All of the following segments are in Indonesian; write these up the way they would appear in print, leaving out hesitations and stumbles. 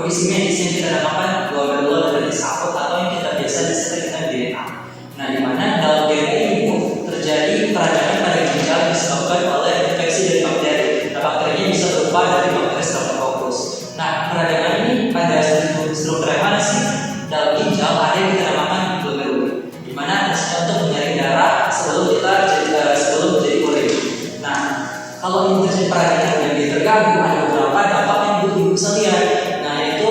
kondisi medis yang kita namakan glomerulonephritis akut atau yang kita biasa disebut dengan DNA. Nah, di mana dalam DNA ini terjadi peradangan pada ginjal disebabkan oleh infeksi dari bakteri. Nah, bakterinya bisa berupa dari bakteri Staphylococcus. Nah, peradangan ini pada struktur yang mana sih? Dalam ginjal ada yang kita namakan glomeruli, di mana fungsinya untuk menyaring darah sebelum menjadi urin. Nah, kalau ini terjadi peradangan yang terganggu, ada beberapa dampak yang ibu bisa lihat. Nah, itu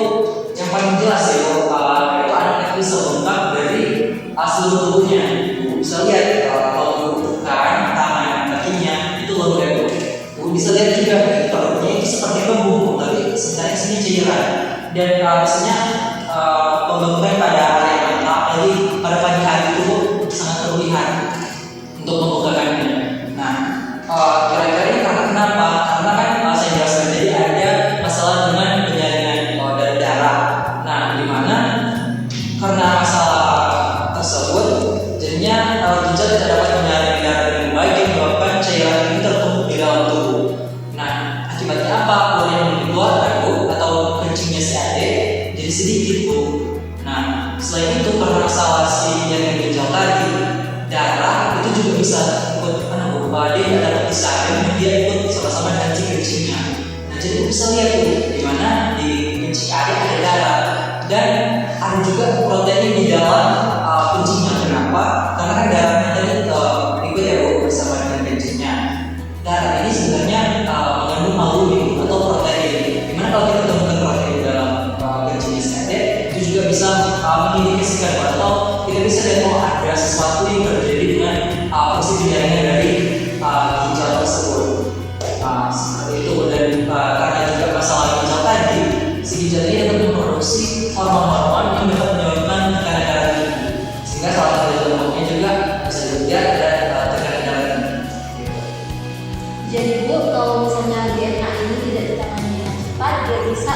yang paling jelas yaitu anak itu bisa bengkak dari seluruh tubuhnya. Ibu bisa lihat kalau ibu bukan tangan kakinya itu lembut. Ibu bisa lihat juga perutnya itu seperti membungkuk, tapi sebenarnya sini cairan. Dan biasanya pembentukan pada area mata, apalagi pada pagi hari itu sangat terlihat untuk membukakannya. Nah, kira-kira ini karena kenapa? Karena kan saya jelaskan tadi ada masalah dengan penyaringan dari darah. Nah, di mana karena masalah tersebut, jadinya ginjal tidak dapat menyaring darah dengan baik yang menyebabkan cairan ini tertumpuk di dalam tubuh. Nah, akibatnya apa? Urin yang dikeluarkan atau kencingnya si adik jadi sedikit bu. Nah, selain itu karena masalah si jaringan ginjal tadi, darah itu juga bisa ikut dia tidak dapat disaring, dia ikut sama-sama kencingnya. Nah, jadi bisa lihat tuh di mana di kencing adik ada darah dan ada juga protein di dalam kencingnya. Kenapa? Karena kan darahnya tadi ikut ya bu bersama dengan kencingnya. Darah ini sebenarnya mengandung albumin atau protein. Dimana kalau kita temukan protein dalam kencingnya si adik, itu juga bisa mengindikasikan atau kita bisa lihat ada sesuatu yang terjadi dengan fungsi jaringan dari ginjal tersebut. Seperti itu. Dan karena juga masalah ginjal tadi, si ginjal ini dapat memproduksi hormon-hormon yang dapat menyebabkan tekanan darah tinggi, sehingga salah satu contohnya juga bisa dilihat ada tekanan darah tinggi. Jadi bu, kalau misalnya DNA ini tidak ditangani dengan cepat, dia bisa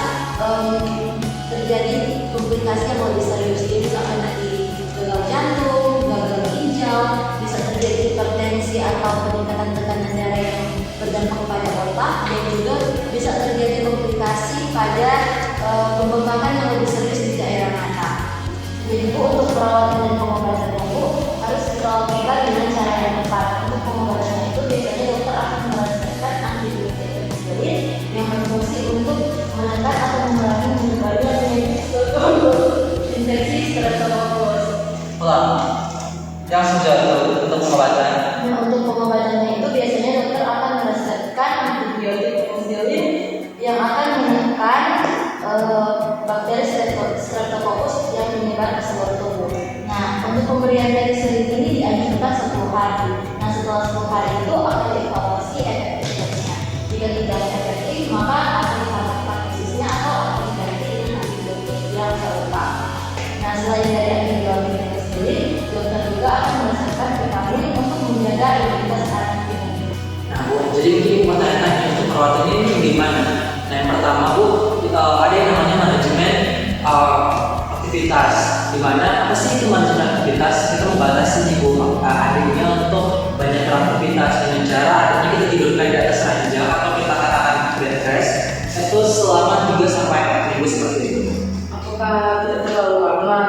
terjadi komplikasi yang lebih serius. Dia bisa kena di gagal jantung, gagal ginjal, bisa terjadi hipertensi atau peningkatan tekanan darah yang berdampak pada otak, dan juga bisa terjadi komplikasi pada pembengkakan yang lebih serius di daerah mata. Jadi bu, untuk perawatan dan pengobatannya bu harus dilakukan dengan cara yang tepat. Untuk pengobatannya itu biasanya dokter akan meresepkan antibiotik penicillin yang berfungsi untuk menekan atau mengurangi penyebaran infeksi Streptococcus. Yang sudah untuk pengobatan. Nah, untuk pengobatannya itu biasanya dokter akan meresepkan antibiotik penicillin yang akan menekan bakteri Streptococcus yang menyebar ke seluruh tubuh. Nah, untuk pemberian penicillin ini dianjurkan 10 hari. Nah, setelah 10 hari itu akan dievaluasi efektivitasnya. Jika tidak efektif, maka akan ditambahkan dosisnya atau akan diganti dengan antibiotik yang serupa. Nah, selain dari antibiotik penicillin, dokter juga akan meresepkan vitamin untuk menjaga imunitas anak ini. Nah bu, jadi begini pertanyaannya untuk perawatan ini gimana? Nah, yang pertama bu, ada yang namanya manajemen aktivitas. Dimana apa sih itu manajemen aktivitas? Kita membatasi nih bu adiknya untuk banyak beraktivitas dengan cara adanya kita tidurkan di atas ranjang atau kita katakan bed rest itu selama 3 sampai 4 minggu seperti itu. Apakah tidak terlalu lama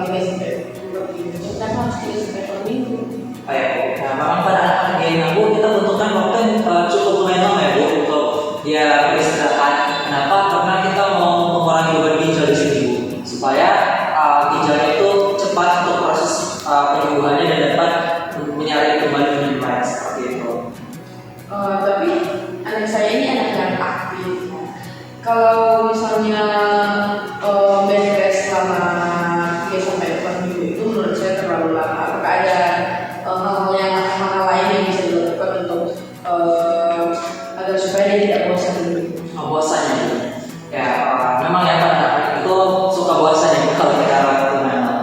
3 sampai 4 minggu? Kan harus 3 sampai 4 minggu. Baik, nah memang pada anak-anak yang bu kita butuhkan waktu yang cukup lumayan lama ya bu untuk dia beristirahat. Kenapa? Karena kita mau mengurangi beban ginjal di sini bu, supaya ginjalnya itu cepat untuk proses penyembuhannya dan dapat menyaring kembali dengan baik seperti itu. Tapi anak saya ini anak yang aktif. Kalau misalnya bed rest selama 3 sampai 4 minggu itu menurut saya terlalu lama. Apakah ada hal lain yang bisa dilakukan untuk agar supaya dia tidak bosan dulu? Bosannya ya memang ya Pak, itu suka bosan ya kalau kita rawat di mana.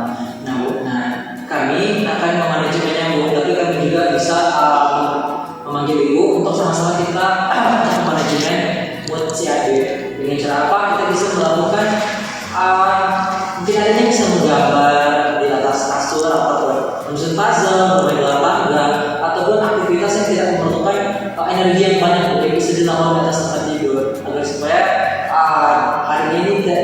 Nah kami akan memanajemennya bu, tapi kami juga bisa memanggil ibu untuk sama-sama kita manajemen buat si adik. Dengan cara apa? Kita bisa melakukan mungkin adanya bisa menggambar di atas kasur ataupun menyusun puzzle, bermain tangga, ataupun aktivitas yang tidak memerlukan energi yang banyak, bisa dilakukan di atas tempat tidur agar supaya hari ini tidak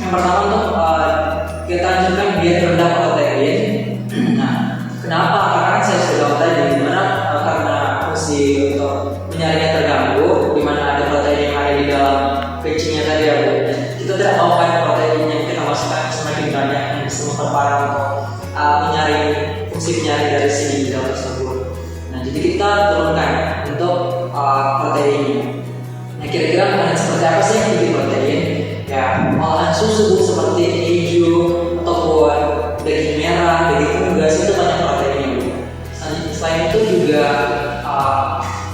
Yang pertama untuk kita lanjutkan diet rendah protein. Nah, kenapa? Karena kan saya sudah bilang tadi, dimana karena fungsi untuk menyaringnya terganggu, di mana ada protein yang ada di dalam kencingnya tadi ya Bu. Kita tidak mau kan protein yang kita masukkan semakin banyak yang bisa memperparah untuk menyaring fungsi penyaring dari si ginjal tersebut. Nah, jadi kita turunkan untuk proteinnya. Nah, kira-kira makanan seperti apa sih yang tinggi protein? Ya, olahan susu seperti keju ataupun daging merah, daging unggas itu banyak proteinnya Bu. Selain itu juga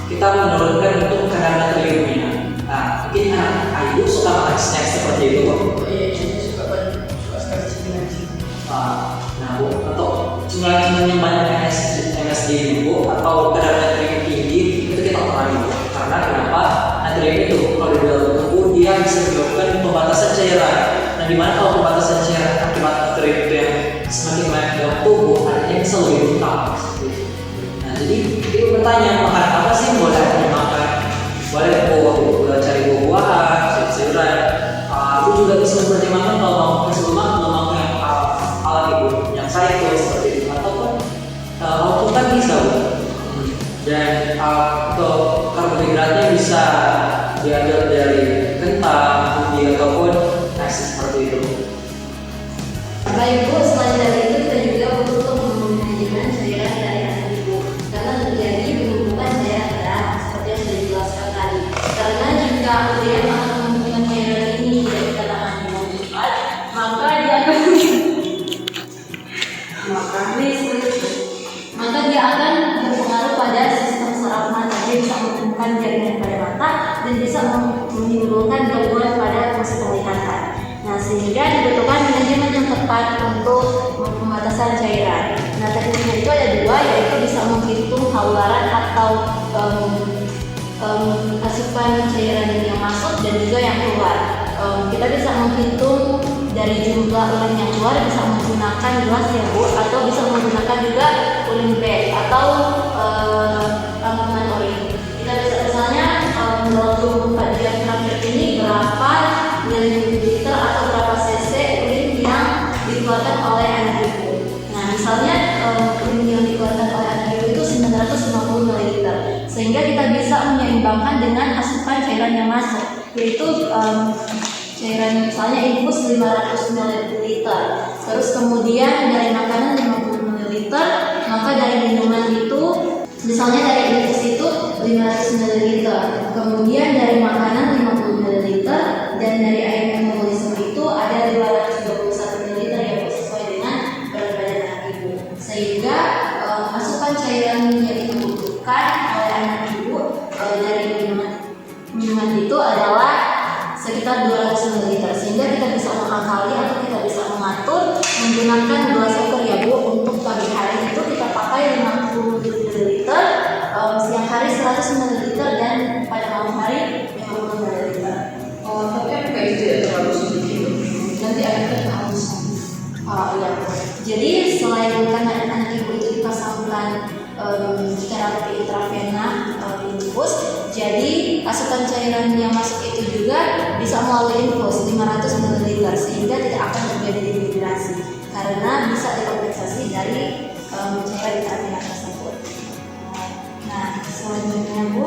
kita menurunkan untuk kadar natriumnya. Nah, mungkin anak ibu suka makan snack seperti itu Bu. Oh iya, saya suka sekali cemilan. Nah Bu, untuk cemilan yang banyak MSG Bu atau kadar natrium tinggi itu kita kurangi Bu. Karena kenapa? Natrium itu kalau di dalam tubuh dia bisa menyebabkan pembatasan cairan. Nah, dimana kalau pembatasan cairan akibat natrium itu yang semakin banyak dalam tubuh, artinya bisa lebih utang. Nah, jadi kita bertanya makan apa sih yang boleh dimakan? Boleh boleh cari buah-buahan, sayur-sayuran. Aku juga bisa mempertimbangkan kalau mau kasih lemak yang alami Bu, yang sayur seperti itu ataupun alpukat kan bisa Bu. Dan untuk karbohidratnya bisa diambil dari kentang, ubi ataupun nasi seperti itu. Baik Bu, selain dari itu kita juga butuh manajemen cairan dari anak ibu karena terjadi penumpukan cairan darah seperti yang sudah dijelaskan tadi. Karena jika dia akan menumpukan cairan ini tidak kita tangani dengan cepat, maka dia akan berpengaruh pada sistem saraf mata. Dia bisa menumpukan jaringan pada mata dan bisa menimbulkan gangguan pada fungsi penglihatan. Nah, sehingga dibutuhkan manajemen yang tepat untuk pembatasan cairan. Nah, tekniknya itu ada dua, yaitu bisa menghitung haularan atau asupan cairan yang masuk dan juga yang keluar. Kita bisa menghitung dari jumlah urin yang keluar, bisa menggunakan gelas ya Bu, atau bisa menggunakan juga urin bag atau rangkuman urin. Kita bisa misalnya dalam 24 jam terakhir ini berapa mililiter atau berapa cc urin yang dikeluarkan oleh anak ibu. Nah, misalnya urin yang dikeluarkan oleh anak ibu itu 950 ml, sehingga kita bisa menyeimbangkan dengan asupan cairan yang masuk, yaitu cairan misalnya infus 500 ml, terus kemudian dari makanan 50 ml, maka dari minuman itu misalnya dari infus itu 500 ml, kemudian dari makanan 50 ml, dan dari air metabolisme itu ada 221 ml yang sesuai dengan berat badan anak ibu, sehingga asupan cairan yang dibutuhkan oleh anak ibu dari minuman itu adalah sekitar 200 ml, sehingga kita bisa mengakali atau kita bisa mengatur menggunakan gelas ukur ya Bu. Untuk pagi hari itu kita pakai 50 ml, siang hari 100 ml, dan pada malam hari 50 ml. Oh, tapi apakah itu tidak terlalu sedikit? Nanti ada kehausan. Ya. Jadi selain karena anak ibu itu dipasangkan secara intravena infus, jadi asupan cairan yang masuk itu juga bisa melalui infus 500 ml, sehingga tidak akan terjadi dehidrasi karena bisa dikompensasi dari cairan intravena tersebut. Nah, selanjutnya Bu,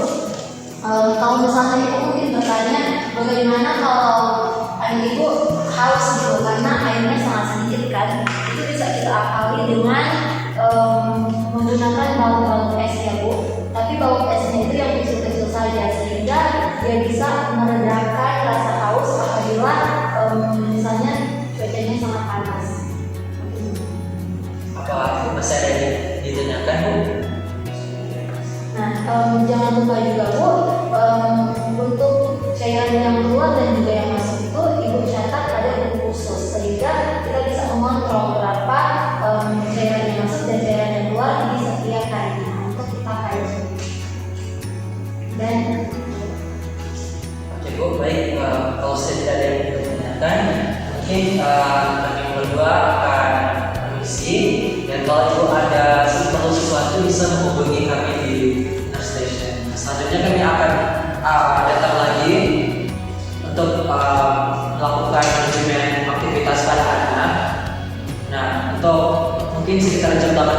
kalau misalnya ibu mungkin bertanya bagaimana kalau anak ibu haus gitu karena airnya sangat sedikit kan, itu bisa kita akali dengan menggunakan balon es ya Bu. Tapi balon esnya itu yang kecil-kecil saja, sehingga dia bisa meredakan rasa haus apabila misalnya cuacanya sangat panas. Apa itu masih ada ditanyakan Bu? Nah, jangan lupa juga Bu, untuk cairan yang keluar dan juga yang masuk itu ibu catat ada buku khusus, sehingga kita bisa mengontrol berapa cairan yang masuk dan cairan yang keluar di setiap harinya untuk kita kaji. Dan Oke Bu, baik, kalau saya tidak ada yang ditanyakan, mungkin kami berdua akan permisi, dan kalau Ibu ada perlu sesuatu bisa menghubungi kami di Nurse Station. Selanjutnya kami akan datang lagi untuk melakukan manajemen aktivitas sekitar jam 8